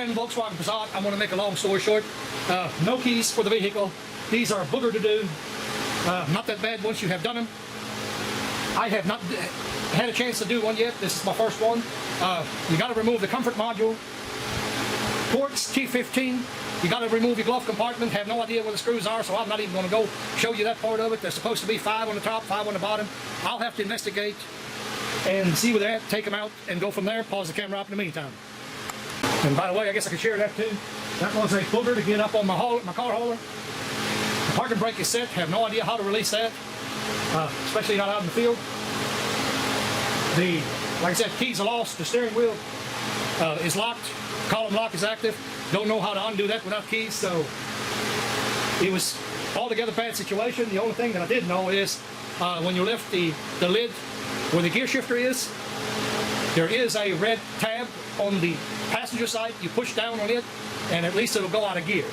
2010 Volkswagen Passat. I'm going to make a long story short. No keys for the vehicle. These are booger to do. Not that bad once you have done them. I have not had a chance to do one yet. This is my first one. You got to remove the comfort module. Ports T15. You got to remove your glove compartment. Have no idea where the screws are, so I'm not even going to go show you that part of it. There's supposed to be 5 on the top, 5 on the bottom. I'll have to investigate and see where they're at, take them out, and go from there. Pause the camera up in the meantime. And by the way, I guess I could share that too. That was a booger to get up on my car hauler. The parking brake is set. Have no idea how to release that, especially not out in the field. Like I said, keys are lost. The steering wheel is locked. Column lock is active. Don't know how to undo that without keys, so it was altogether bad situation. The only thing that I did know is when you lift the lid where the gear shifter is, there is a red tab on the passenger side. You push down on it, and at least it'll go out of gear.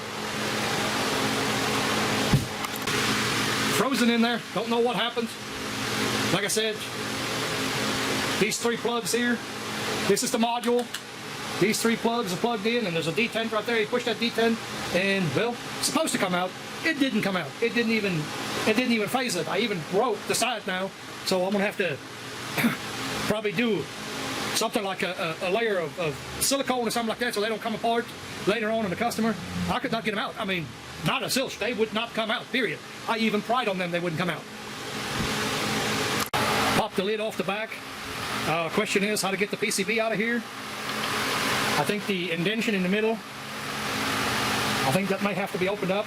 Frozen in there. Don't know what happened. Like I said, these 3 plugs here. This is the module. These 3 plugs are plugged in, and there's a detent right there. You push that detent, and well, it's supposed to come out. It didn't come out. It didn't even phase it. I even broke the side now, so I'm gonna have to probably do something like a layer of silicone or something like that, so they don't come apart later on in the customer. I could not get them out. I mean, not a zilch. They would not come out. Period. I even pried on them. They wouldn't come out. Pop the lid off the back. Question is how to get the PCB out of here. I think the indention in the middle, I think that might have to be opened up.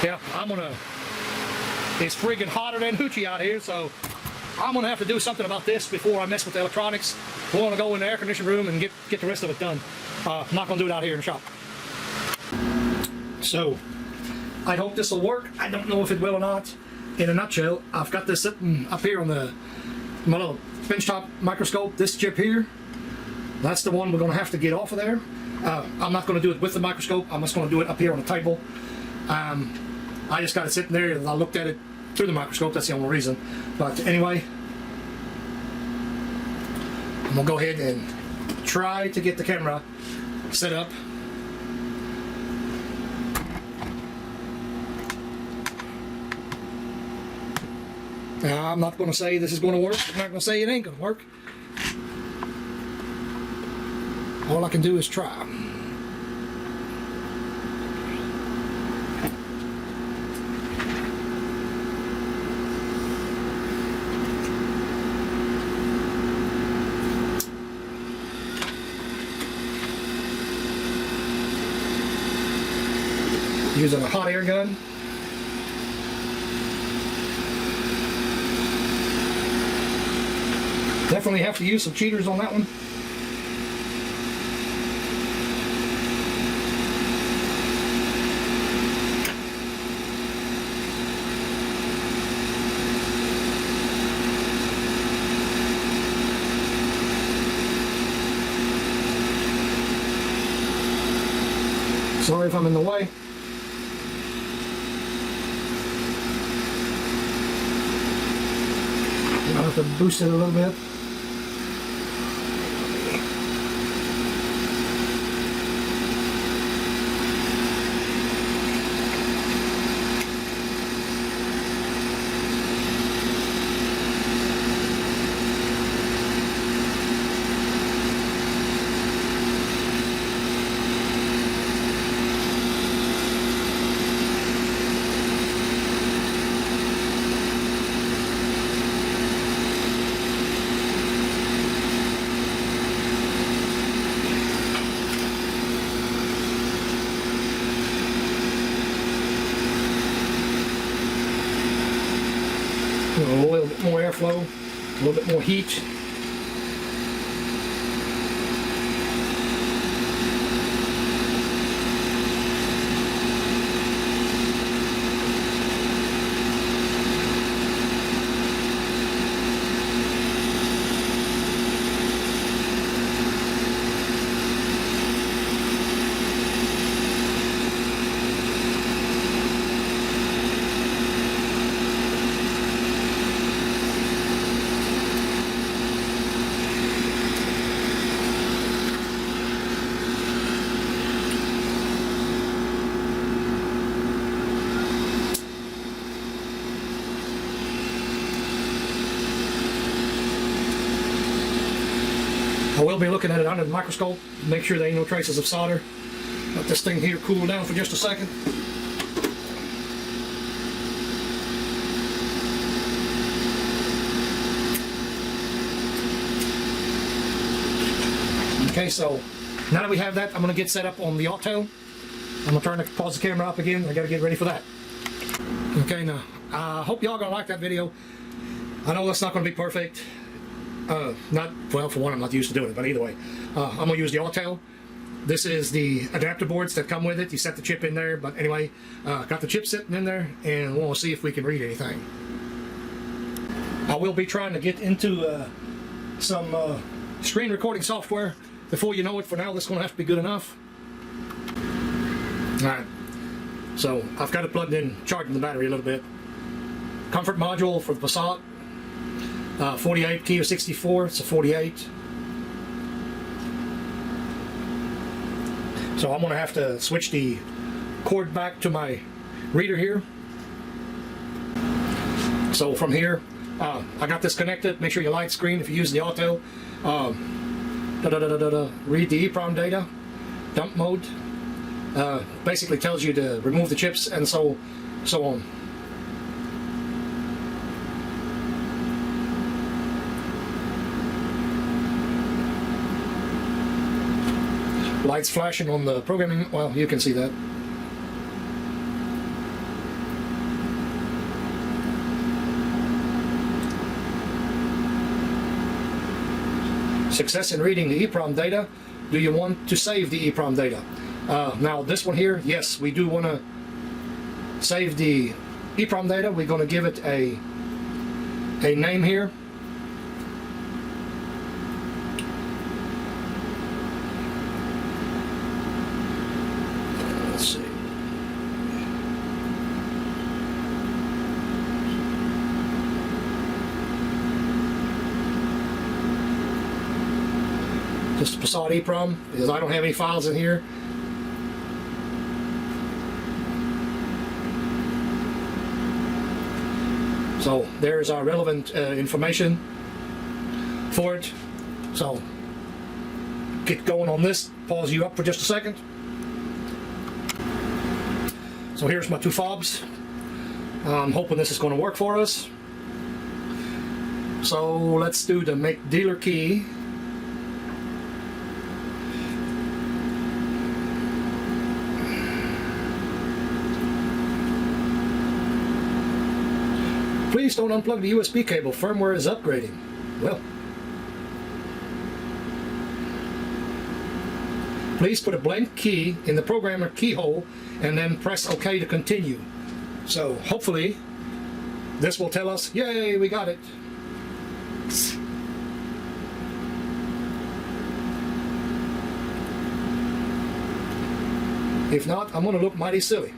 Yeah, it's friggin' hotter than hoochie out here, so I'm gonna have to do something about this before I mess with the electronics. We're gonna go in the air conditioning room and get the rest of it done. I'm not gonna do it out here in the shop. So, I hope this will work. I don't know if it will or not. In a nutshell, I've got this sitting up here on my little benchtop microscope. This chip here, that's the one we're going to have to get off of there. I'm not going to do it with the microscope. I'm just going to do it up here on the table. I just got it sitting there, and I looked at it through the microscope. That's the only reason. But anyway, I'm going to go ahead and try to get the camera set up. Now, I'm not going to say this is going to work. I'm not going to say it ain't going to work. All I can do is try. Using a hot air gun. Definitely have to use some cheaters on that one. Sorry if I'm in the way. I'll have to boost it a little bit. A little bit more airflow, a little bit more heat. I will be looking at it under the microscope, make sure there ain't no traces of solder. Let this thing here cool down for just a second. Okay, so now that we have that, I'm going to get set up on the auto. I'm going to pause the camera up again. I got to get ready for that. Okay, now, I hope y'all going to like that video. I know that's not going to be perfect. Well, for one, I'm not used to doing it, but either way. I'm going to use the auto. This is the adapter boards that come with it. You set the chip in there, but anyway, got the chip sitting in there, and we'll see if we can read anything. I will be trying to get into some screen recording software before you know it. For now, this is going to have to be good enough. Alright, so I've got it plugged in, charging the battery a little bit. Comfort module for the Passat, 48 key or 64, it's a 48. So I'm going to have to switch the cord back to my reader here. So from here, I got this connected. Make sure you light screen if you use the auto. Read the EEPROM data, dump mode. Basically tells you to remove the chips and so on. Lights flashing on the programming, well, you can see that. Success in reading the EEPROM data. Do you want to save the EEPROM data? Now this one here, yes, we do want to save the EEPROM data. We're going to give it a name here. Let's see. Just Passat EEPROM, because I don't have any files in here. So there's our relevant information for it. So get going on this. Pause you up for just a second. So here's my two fobs. I'm hoping this is going to work for us. So let's do the make dealer key. Please don't unplug the USB cable. Firmware is upgrading. Well, please put a blank key in the programmer keyhole and then press OK to continue. So hopefully this will tell us, yay, we got it. If not, I'm going to look mighty silly.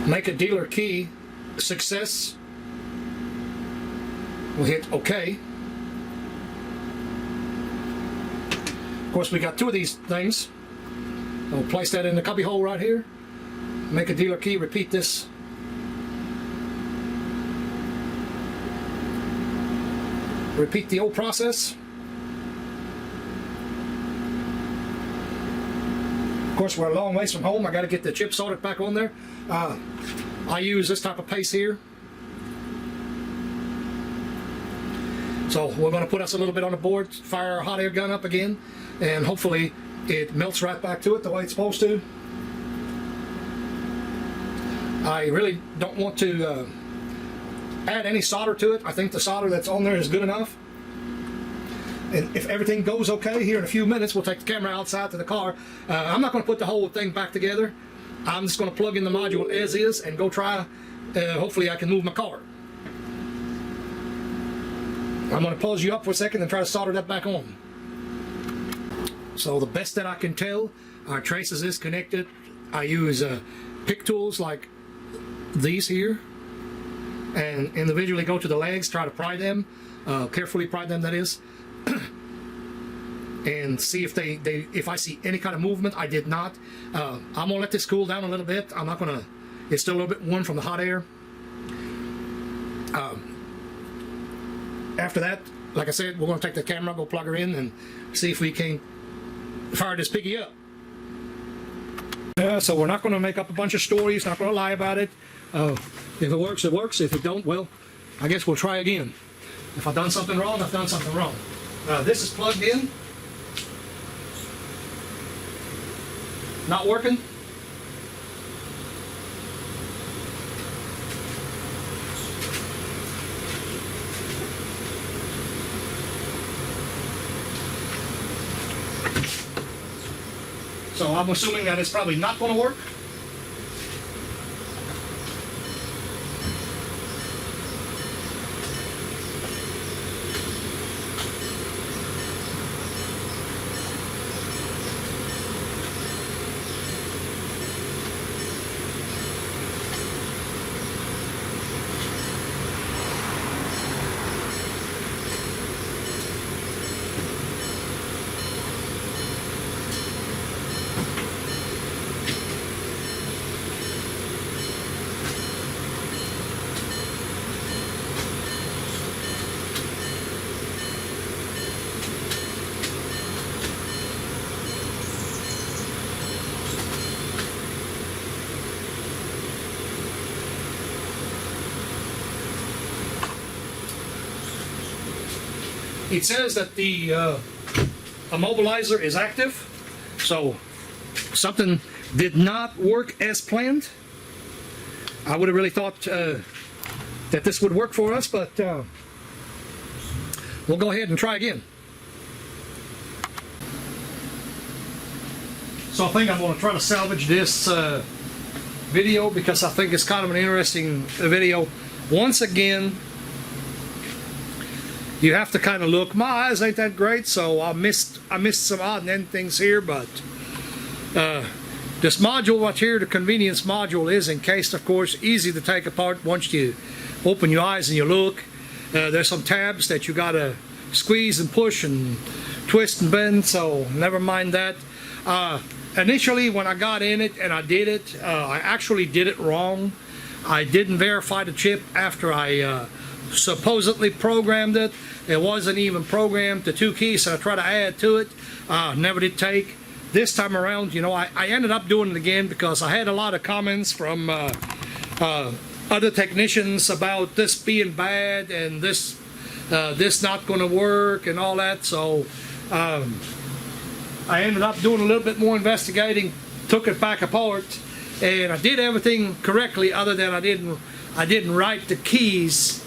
Make a dealer key success. We'll hit OK. Of course, we got two of these things. I'll place that in the cubby hole right here. Make a dealer key, repeat this. Repeat the old process. Of course, we're a long ways from home. I got to get the chip soldered back on there. I use this type of paste here. So we're going to put us a little bit on the board, fire our hot air gun up again, and hopefully it melts right back to it the way it's supposed to. I really don't want to add any solder to it. I think the solder that's on there is good enough. And if everything goes okay, here in a few minutes, we'll take the camera outside to the car. I'm not going to put the whole thing back together. I'm just going to plug in the module as is and go try. Hopefully I can move my car. I'm going to pause you up for a second and try to solder that back on. So the best that I can tell, our traces is connected. I use pick tools like these here. and individually go to the legs, try to pry them, carefully pry them, that is, and see if if I see any kind of movement. I did not. I'm gonna let this cool down a little bit. I'm not gonna. It's still a little bit warm from the hot air. After that, like I said, we're gonna take the camera, go plug her in, and see if we can fire this piggy up. So we're not going to make up a bunch of stories, not going to lie about it. If it works, it works. If it don't, well, I guess we'll try again. If I've done something wrong, I've done something wrong. This is plugged in. Not working. So I'm assuming that it's probably not going to work. It says that the immobilizer is active, so something did not work as planned. I would have really thought that this would work for us, but we'll go ahead and try again. So I think I'm going to try to salvage this video because I think it's kind of an interesting video. Once again, you have to kind of look. My eyes ain't that great, so I missed some odd and end things here, but this module right here, the convenience module, is encased, of course, easy to take apart once you open your eyes and you look. There's some tabs that you gotta squeeze and push and twist and bend, so never mind that. Initially, when I got in it and I did it, I actually did it wrong. I didn't verify the chip after I supposedly programmed it. It wasn't even programmed. The 2 keys that I tried to add to it never did take. This time around, you know, I ended up doing it again because I had a lot of comments from other technicians about this being bad and this not going to work and all that. So I ended up doing a little bit more investigating, took it back apart, and I did everything correctly, other than I didn't write the keys,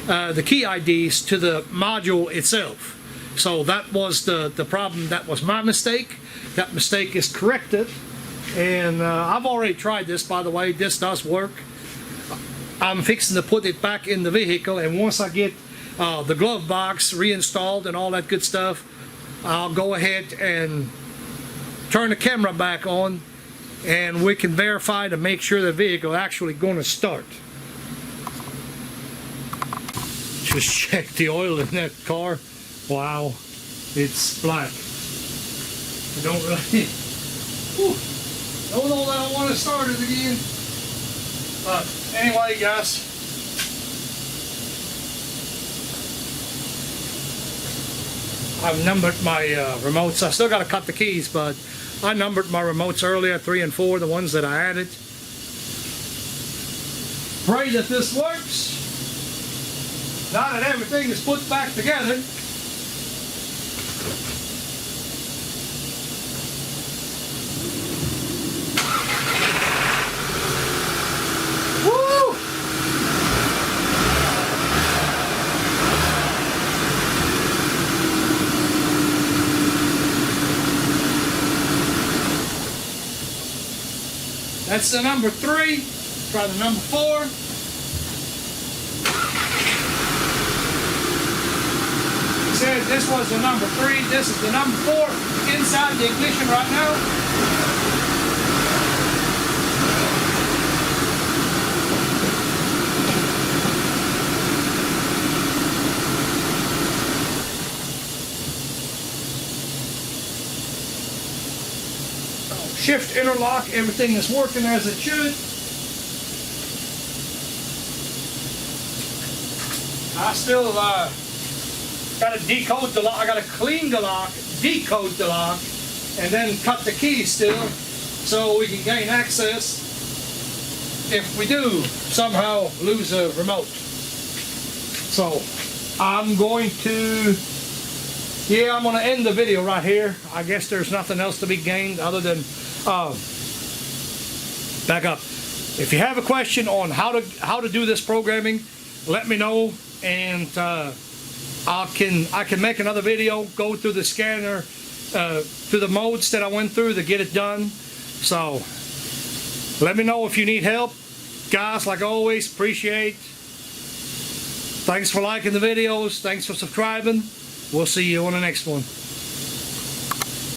the key IDs to the module itself. So that was the problem. That was my mistake. That mistake is corrected, and I've already tried this, by the way. This does work. I'm fixing to put it back in the vehicle, and once I get the glove box reinstalled and all that good stuff, I'll go ahead and turn the camera back on, and we can verify to make sure the vehicle is actually going to start. Just check the oil in that car. Wow, it's black. I don't really, don't know that I want to start it again. But anyway, guys, I've numbered my remotes. I still got to cut the keys, but I numbered my remotes earlier, 3 and 4, the ones that I added. Pray that this works. Now that everything is put back together. Woo! That's the number 3. Try the number 4. Said this was the number 3. This is the number 4 inside the ignition right now. shift interlock, everything is working as it should. I still got to decode the lock. I got to clean the lock, decode the lock, and then cut the key still, so we can gain access if we do somehow lose a remote. So I'm going to end the video right here. I guess there's nothing else to be gained other than back up. If you have a question on how to do this programming, let me know, and I can make another video, go through the scanner, through the modes that I went through to get it done. So let me know if you need help, guys. Like always, appreciate. Thanks for liking the videos. Thanks for subscribing. We'll see you on the next one.